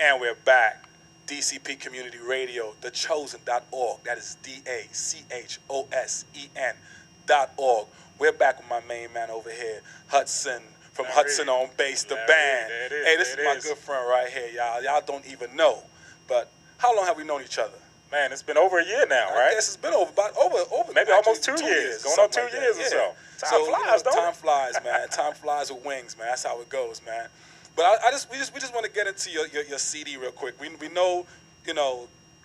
And we're back. DCP Community Radio, thechosen.org. That is DACHOSEN.org. We're back with my main man over here, Hudson, from Hudson on Bass, the band. Hey, this is my good friend right here, y'all. Y'all don't even know. But how long have we known each other? Man, it's been over a year now, right? I guess it's been over maybe almost 2 years. Going on 2 years or so. Time flies, don't it? Time flies, man. Time flies with wings, man. That's how it goes, man. But we just want to get into your CD real quick. We know,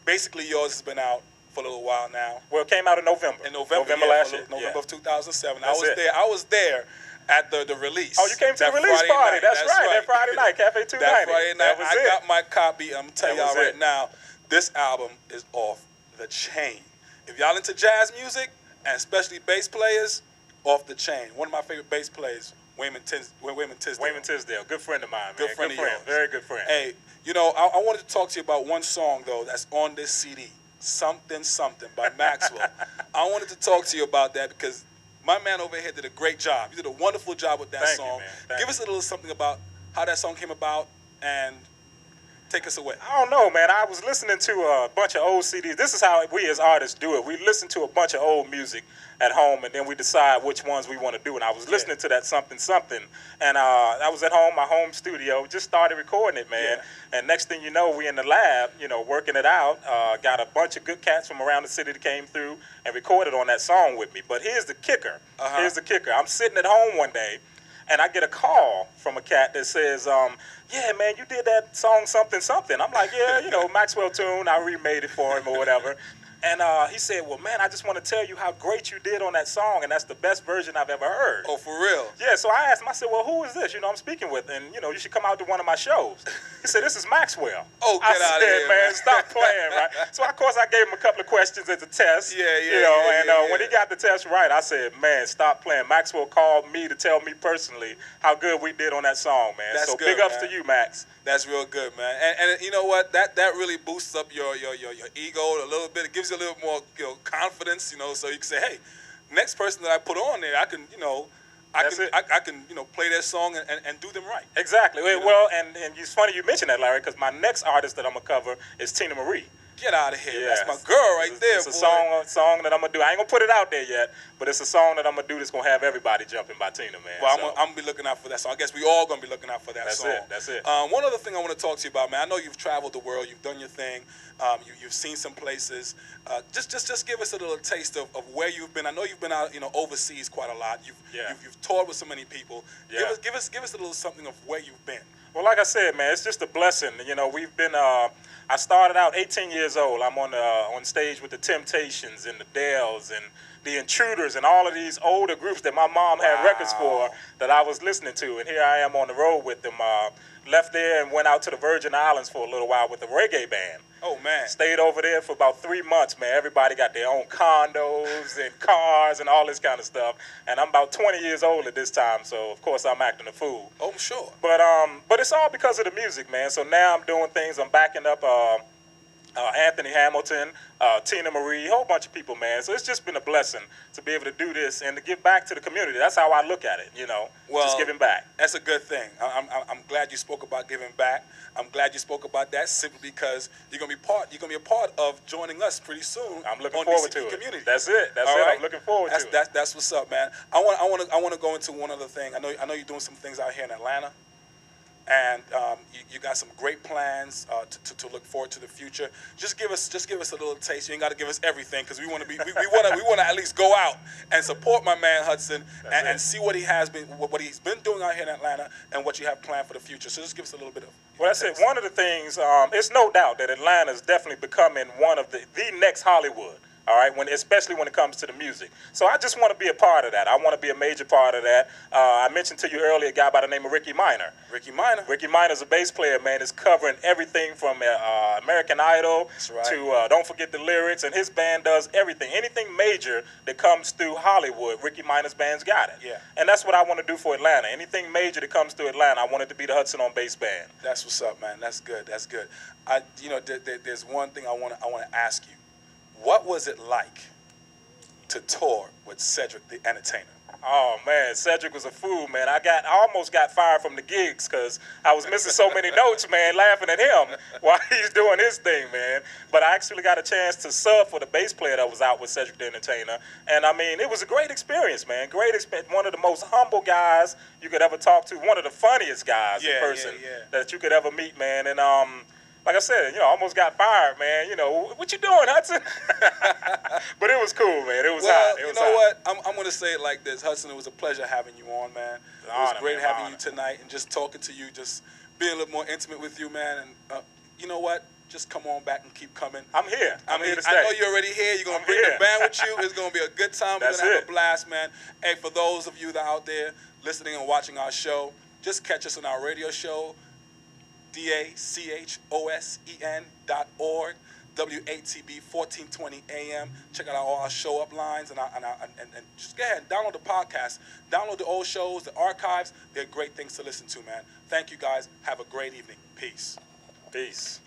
basically yours has been out for a little while now. Well, it came out in November. November last year. November of 2007. That's I was there at the release. Oh, you came to the release party. That's right. That Friday night, Cafe 290. That Friday night. I got my copy. I'm telling y'all right now, this album is off the chain. If y'all into jazz music, and especially bass players, off the chain. One of my favorite bass players, Wayman Tisdale. Wayman Tisdale, good friend of mine, man. Good friend of yours. Very good friend. Hey, I wanted to talk to you about one song, though, that's on this CD, Something Something by Maxwell. I wanted to talk to you about that because my man over here did a great job. You did a wonderful job with that song. Give us a little something about how that song came about and take us away. I don't know, man. I was listening to a bunch of old CDs. This is how we as artists do it. We listen to a bunch of old music at home, and then we decide which ones we want to do. And I was listening to that Something Something, and I was at home, my home studio, just started recording it, man. Yeah. And next thing you know, we in the lab, working it out. Got a bunch of good cats from around the city that came through and recorded on that song with me. But here's the kicker. Here's the kicker. I'm sitting at home one day, and I get a call from a cat that says, yeah, man, you did that song Something Something. I'm like, yeah, Maxwell tune. I remade it for him or whatever. And he said, well, man, I just want to tell you how great you did on that song, and that's the best version I've ever heard. Oh, for real? Yeah, so I asked him, I said, well, who is this? I'm speaking with, and, you should come out to one of my shows. He said, this is Maxwell. Oh, get out of here, man, stop playing, right? So, of course, I gave him a couple of questions as a test. When he got the test right, I said, man, stop playing. Maxwell called me to tell me personally how good we did on that song, man. That's so good, big ups man. to you, Max. That's real good, man. And you know what? That really boosts up your ego a little bit. It gives you a little more confidence, so you can say, hey, next person that I put on there, I can play their song and do them right. Exactly. Well, and it's funny you mentioned that, Larry, because my next artist that I'm gonna cover is Tina Marie. Get out of here. Yes. That's my girl right there, It's a song that I'm going to do. I ain't going to put it out there yet, but it's a song that I'm going to do that's going to have everybody jumping by Tina, man. Well, I'm going to be looking out for that song. I guess we all going to be looking out for that song. That's it. One other thing I want to talk to you about, man. I know you've traveled the world. You've done your thing. You've seen some places. Just give us a little taste of where you've been. I know you've been out, overseas quite a lot. You've toured with so many people. Yeah. Give us a little something of where you've been. Well, like I said, man, it's just a blessing. We've been. I started out 18 years old. I'm on stage with the Temptations and the Dells and the Intruders and all of these older groups that my mom had records for that I was listening to. And here I am on the road with them. Left there and went out to the Virgin Islands for a little while with a reggae band. Oh, man. Stayed over there for about 3 months, man. Everybody got their own condos and cars and all this kind of stuff. And I'm about 20 years old at this time, so of course I'm acting a fool. Oh, I'm sure. But it's all because of the music, man. So now I'm doing things. I'm backing up Anthony Hamilton, Tina Marie, a whole bunch of people, man. So it's just been a blessing to be able to do this and to give back to the community. That's how I look at it, Well, just giving back. That's a good thing. I'm glad you spoke about giving back. I'm glad you spoke about that simply because you're gonna be a part of joining us pretty soon. I'm looking forward to it. Community. That's it. That's it. I'm looking forward to it. That's what's up, man. I want to go into one other thing. I know you're doing some things out here in Atlanta. And you got some great plans to look forward to the future. Just give us a little taste. You ain't got to give us everything because we want to at least go out and support my man Hudson and see what he's been doing out here in Atlanta and what you have planned for the future. So just give us a little bit of. Well, that's it. One of the things, it's no doubt that Atlanta is definitely becoming one of the next Hollywood. All right, especially when it comes to the music. So I just want to be a part of that. I want to be a major part of that. I mentioned to you earlier a guy by the name of Ricky Minor. Ricky Minor? Ricky Minor's a bass player, man. Is covering everything from American Idol to Don't Forget the Lyrics, and his band does everything. Anything major that comes through Hollywood, Ricky Minor's band's got it. Yeah. And that's what I want to do for Atlanta. Anything major that comes through Atlanta, I want it to be the Hudson on Bass band. That's what's up, man. That's good. That's good. There's one thing I want to ask you. What was it like to tour with Cedric the Entertainer? Oh man, Cedric was a fool, man. I almost got fired from the gigs because I was missing so many notes, man, laughing at him while he's doing his thing, man. But I actually got a chance to sub for the bass player that was out with Cedric the Entertainer, and I mean, it was a great experience, man. Great experience. One of the most humble guys you could ever talk to. One of the funniest guys in person that you could ever meet, man. And like I said, almost got fired, man. What you doing, Hudson? But it was cool, man. It was hot. It was what? I'm going to say it like this. Hudson, it was a pleasure having you on, man. It was great having you tonight and just talking to you, just being a little more intimate with you, man. And you know what? Just come on back and keep coming. I'm here. I'm here to stay. I know you're already here. You're going to bring the band with you. It's going to be a good time. We're going to have a blast, man. Hey, for those of you that are out there listening and watching our show, just catch us on our radio show, DACHOSEN.org, WATB 1420 AM. Check out all our show up lines and just go ahead and download the podcast. Download the old shows, the archives. They're great things to listen to, man. Thank you guys. Have a great evening. Peace. Peace.